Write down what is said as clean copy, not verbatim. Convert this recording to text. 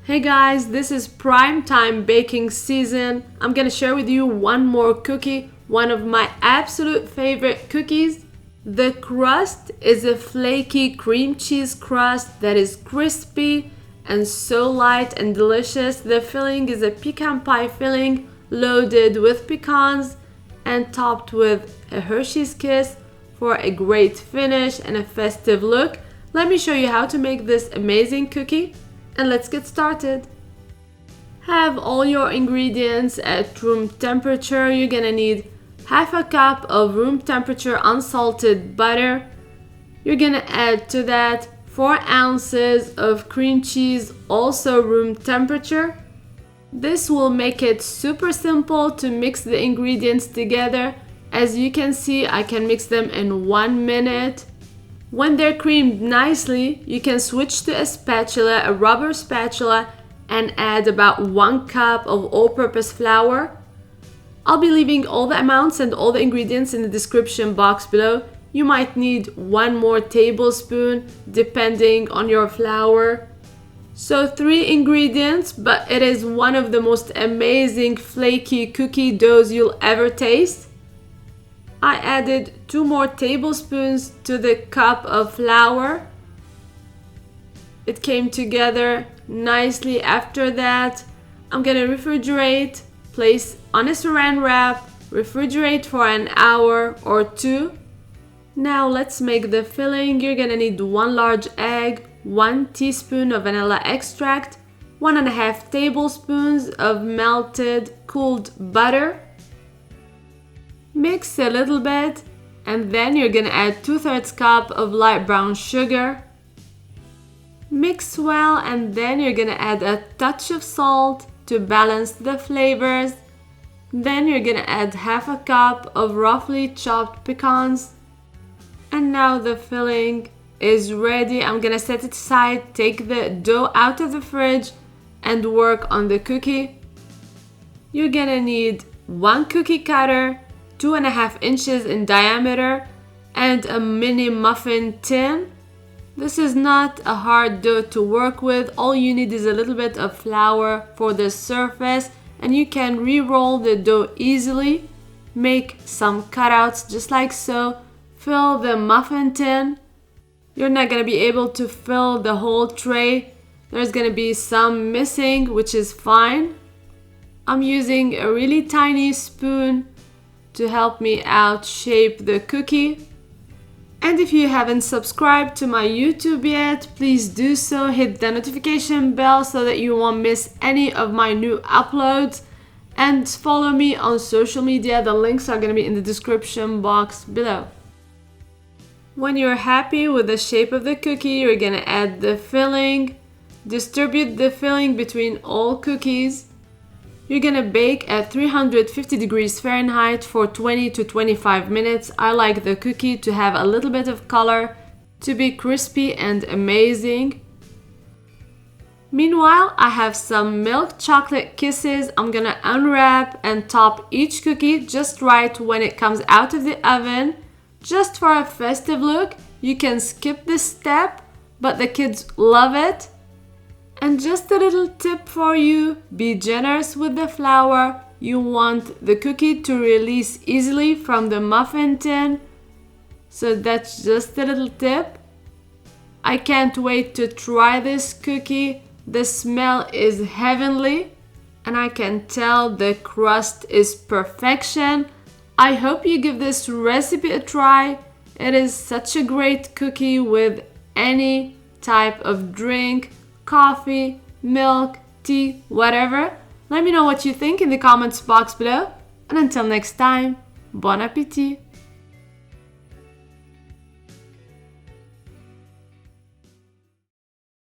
Hey guys, this is prime time baking season. I'm gonna share with you one more cookie, one of my absolute favorite cookies. The crust is a flaky cream cheese crust that is crispy and so light and delicious. The filling is a pecan pie filling loaded with pecans and topped with a Hershey's Kiss for a great finish and a festive look. Let me show you how to make this amazing cookie. And let's get started. Have all your ingredients at room temperature. You're gonna need half a cup of room temperature unsalted butter. You're gonna add to that 4 ounces of cream cheese, also room temperature. This will make it super simple to mix the ingredients together. As you can see, I can mix them in 1 minute. When they're creamed nicely, you can switch to a spatula, a rubber spatula, and add about 1 cup of all-purpose flour. I'll be leaving all the amounts and all the ingredients in the description box below. You might need 1 more tablespoon depending on your flour. So 3 ingredients, but it is one of the most amazing flaky cookie doughs you'll ever taste. I added 2 more tablespoons to the cup of flour. It came together nicely. After that, I'm gonna refrigerate, place on a saran wrap, refrigerate for an hour or 2. Now let's make the filling. You're gonna need 1 large egg, 1 teaspoon of vanilla extract, 1.5 tablespoons of melted cooled butter. Mix a little bit, and then you're gonna add 2/3 cup of light brown sugar. Mix well, and then you're gonna add a touch of salt to balance the flavors. Then you're gonna add half a cup of roughly chopped pecans. And now the filling is ready. I'm gonna set it aside, take the dough out of the fridge, and work on the cookie. You're gonna need 1 cookie cutter, 2.5 inches in diameter, and a mini muffin tin. This is not a hard dough to work with. All you need is a little bit of flour for the surface, and you can re-roll the dough easily. Make some cutouts just like so. Fill the muffin tin. You're not gonna be able to fill the whole tray. There's gonna be some missing, which is fine. I'm using a really tiny spoon to help me out shape the cookie. And if you haven't subscribed to my YouTube yet, please do so. Hit the notification bell so that you won't miss any of my new uploads. And follow me on social media. The links are going to be in the description box below. When you're happy with the shape of the cookie, you're going to add the filling. Distribute the filling between all cookies. You're gonna bake at 350 degrees Fahrenheit for 20 to 25 minutes. I like the cookie to have a little bit of color, to be crispy and amazing. Meanwhile, I have some milk chocolate kisses. I'm gonna unwrap and top each cookie just right when it comes out of the oven. Just for a festive look. You can skip this step, but the kids love it. And just a little tip for you, be generous with the flour. You want the cookie to release easily from the muffin tin. So that's just a little tip. I can't wait to try this cookie. The smell is heavenly, and I can tell the crust is perfection. I hope you give this recipe a try. It is such a great cookie with any type of drink. Coffee, milk, tea, whatever. Let me know what you think in the comments box below. And until next time, bon appétit!